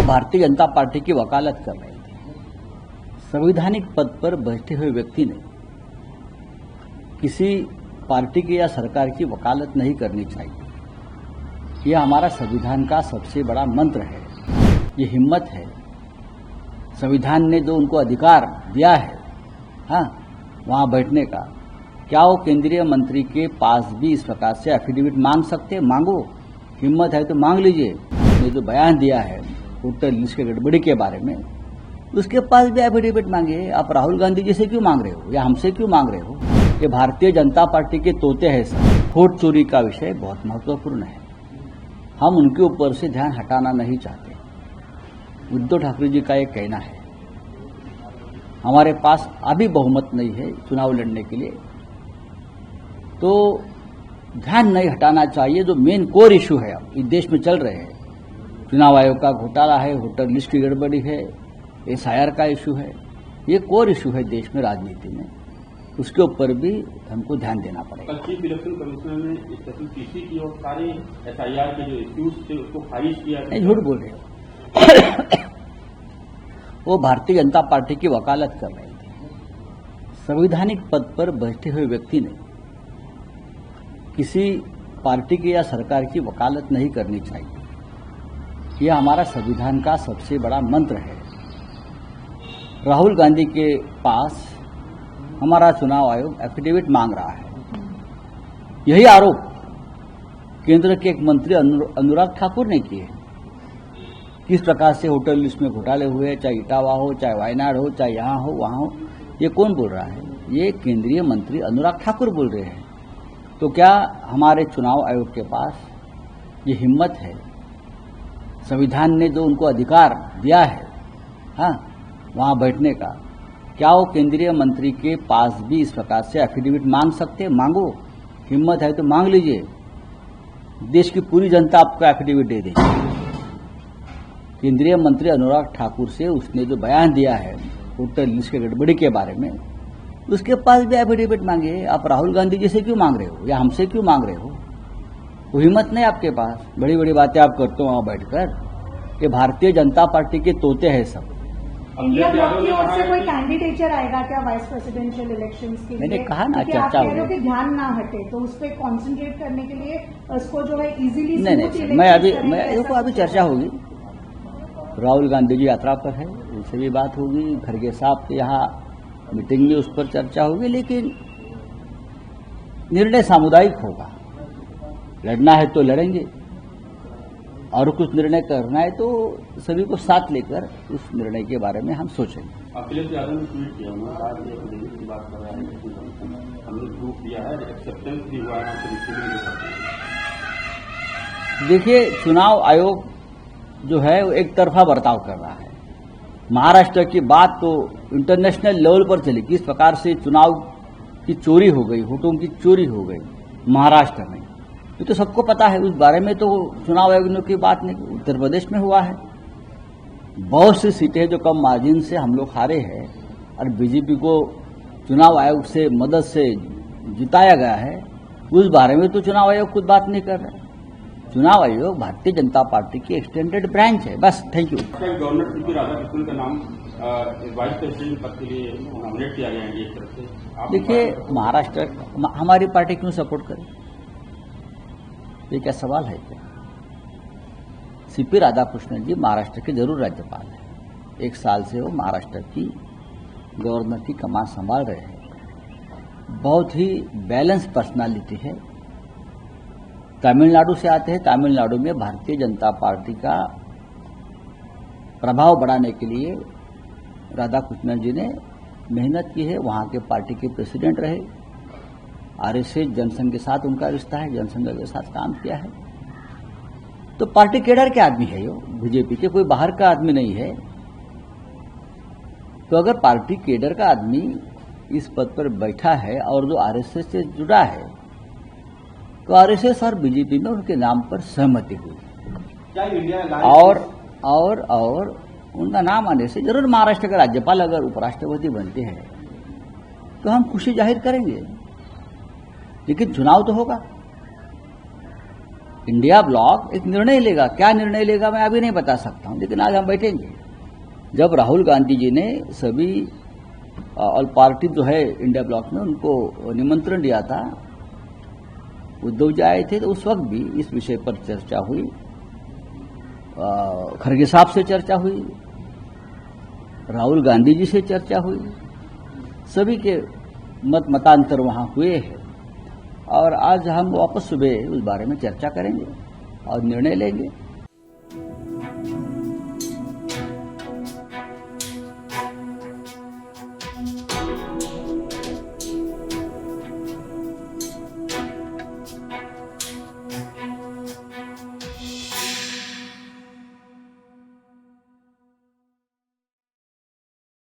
Bharatiya Janata party की वकालत कर रहे थे। संवैधानिक पद पर बैठे हुए व्यक्ति ने किसी पार्टी की या सरकार की वकालत नहीं करनी चाहिए। यह हमारा संविधान का सबसे बड़ा मंत्र है, ये हिम्मत है। संविधान ने जो उनको अधिकार दिया है वहां बैठने का, क्या वो केंद्रीय मंत्री के पास भी इस प्रकार से एफिडेविट मांग सकते हैं? मांगो, हिम्मत है तो मांग लीजिए। ने जो बयान दिया है वोटर लिस्ट के गड़बड़ी के बारे में, उसके पास भी एफिडेविट मांगिए। आप राहुल गांधी जी से क्यों मांग रहे हो या हमसे क्यों मांग रहे हो? ये भारतीय जनता पार्टी के तोते हैं सब। वोट चोरी का विषय बहुत महत्वपूर्ण है, हम उनके ऊपर से ध्यान हटाना नहीं चाहते। उद्धव ठाकरे जी का ये कहना है, हमारे पास अभी बहुमत नहीं है चुनाव लड़ने के लिए, तो ध्यान नहीं हटाना चाहिए। जो मेन कोर इशू है अब इस देश में चल रहे हैं, चुनाव आयोग का घोटाला है, वोटर लिस्ट की गड़बड़ी है, एसआईआर का इशू है, ये कोर इशू है देश में, राजनीति में। उसके ऊपर भी हमको ध्यान देना पड़ेगा। कल चीफ इलेक्शन कमिश्नर ने स्पेशल पीसी की और सारे एसआईआर के जो इश्यूज थे उसको खारिज किया। झूठ बोल रहे हो। वो भारतीय जनता पार्टी की वकालत कर रहे थे। संवैधानिक पद पर बैठे हुए व्यक्ति ने किसी पार्टी की या सरकार की वकालत नहीं करनी चाहिए। यह हमारा संविधान का सबसे बड़ा मंत्र है। राहुल गांधी के पास हमारा चुनाव आयोग एफिडेविट मांग रहा है। यही आरोप केंद्र के एक मंत्री अनुराग ठाकुर ने किए। किस प्रकार से होटल लिस्ट में घोटाले हुए, चाहे इटावा हो, चाहे वायनाड हो, चाहे यहाँ हो वहाँ हो, ये कौन बोल रहा है? ये केंद्रीय मंत्री अनुराग ठाकुर बोल रहे हैं। तो क्या हमारे चुनाव आयोग के पास ये हिम्मत है? संविधान ने जो उनको अधिकार दिया है वहां बैठने का, क्या वो केंद्रीय मंत्री के पास भी इस प्रकार से एफिडेविट मांग सकते हैं? मांगो, हिम्मत है तो मांग लीजिए। देश की पूरी जनता आपको एफिडेविट दे देगी। केंद्रीय मंत्री अनुराग ठाकुर से उसने जो बयान दिया है वोटर लिस्ट के गड़बड़ी के बारे में, उसके पास भी एफिडेविट मांगिए। आप राहुल गांधी जी से क्यों मांग रहे हो या हमसे क्यों मांग रहे हो? वो हिम्मत नहीं आपके पास। बड़ी बड़ी बातें आप करते हो वहां बैठकर। ये भारतीय जनता पार्टी के तोते हैं सब। इंडिया ब्लॉक की ओर से कोई कैंडिडेचर आएगा क्या वाइस प्रेसिडेंशियल इलेक्शंस के लिए? मैंने कहा ना, चर्चा आप कह रहे हो कि ध्यान ना हटे, तो उस पर कॉन्सेंट्रेट करने के लिए उसको जो है इजीली नहीं, मैं अभी चर्चा होगी। राहुल गांधी जी यात्रा पर है, उनसे भी बात होगी। खड़गे साहब के यहाँ मीटिंग में उस पर चर्चा होगी, लेकिन निर्णय सामुदायिक होगा। लड़ना है तो लड़ेंगे, और कुछ निर्णय करना है तो सभी को साथ लेकर उस निर्णय के बारे में हम सोचेंगे। अखिलेश यादव ने ट्वीट किया, उन्होंने आज एफिडेविट की बात कर रहा है, हमने प्रूफ दिया है, एक्सेप्टेंस भी हुआ है। देखिए, चुनाव आयोग जो है वो एक तरफा बर्ताव कर रहा है। महाराष्ट्र की बात तो इंटरनेशनल लेवल पर चली, किस प्रकार से चुनाव की चोरी हो गई, वोटों की चोरी हो गई महाराष्ट्र में, ये तो सबको पता है। उस बारे में तो चुनाव आयोग की बात नहीं। उत्तर प्रदेश में हुआ है, बहुत सी सीटें जो कम मार्जिन से हम लोग हारे हैं और बीजेपी को चुनाव आयोग से मदद से जिताया गया है, उस बारे में तो चुनाव आयोग खुद बात नहीं कर रहा है। चुनाव आयोग भारतीय जनता पार्टी की एक्सटेंडेड ब्रांच है। बस, thank you. Governor CP Radhakrishnan का नाम वाइस प्रेसिडेंट पद के लिए नॉमिनेट किया गया है एक तरफ से। देखिए, महाराष्ट्र हमारी पार्टी क्यों सपोर्ट करे? ये क्या सवाल है क्या? सीपी राधाकृष्णन जी महाराष्ट्र के जरूर राज्यपाल हैं। 1 साल से वो महाराष्ट्र की गवर्नर की कमान संभाल रहे हैं। बहुत ही बैलेंस पर्सनालिटी है। तमिलनाडु से आते हैं। तमिलनाडु में भारतीय जनता पार्टी का प्रभाव बढ़ाने के लिए राधाकृष्णन जी ने मेहनत की है। वहां के पार्टी के प्रेसिडेंट रहे। आरएसएस जनसंघ के साथ उनका रिश्ता है, जनसंघ के साथ काम किया है। तो पार्टी केडर के आदमी है, यो बीजेपी के, कोई बाहर का आदमी नहीं है। तो अगर पार्टी केडर का आदमी इस पद पर बैठा है और जो आरएसएस से जुड़ा है, तो आरएसएस और बीजेपी में उनके नाम पर सहमति हुई। और उनका नाम आने से जरूर महाराष्ट्र का राज्यपाल अगर उपराष्ट्रपति बनते हैं तो हम खुशी जाहिर करेंगे, लेकिन चुनाव तो होगा। इंडिया ब्लॉक एक निर्णय लेगा। क्या निर्णय लेगा मैं अभी नहीं बता सकता हूं, लेकिन आज हम बैठेंगे। जब राहुल गांधी जी ने सभी ऑल पार्टी जो है इंडिया ब्लॉक में उनको निमंत्रण दिया था, उद्धव जी आए थे, तो उस वक्त भी इस विषय पर चर्चा हुई, खड़गे साहब से चर्चा हुई, राहुल गांधी जी से चर्चा हुई, सभी के मतांतर वहां हुए हैं। और आज हम वापस सुबह उस बारे में चर्चा करेंगे और निर्णय लेंगे।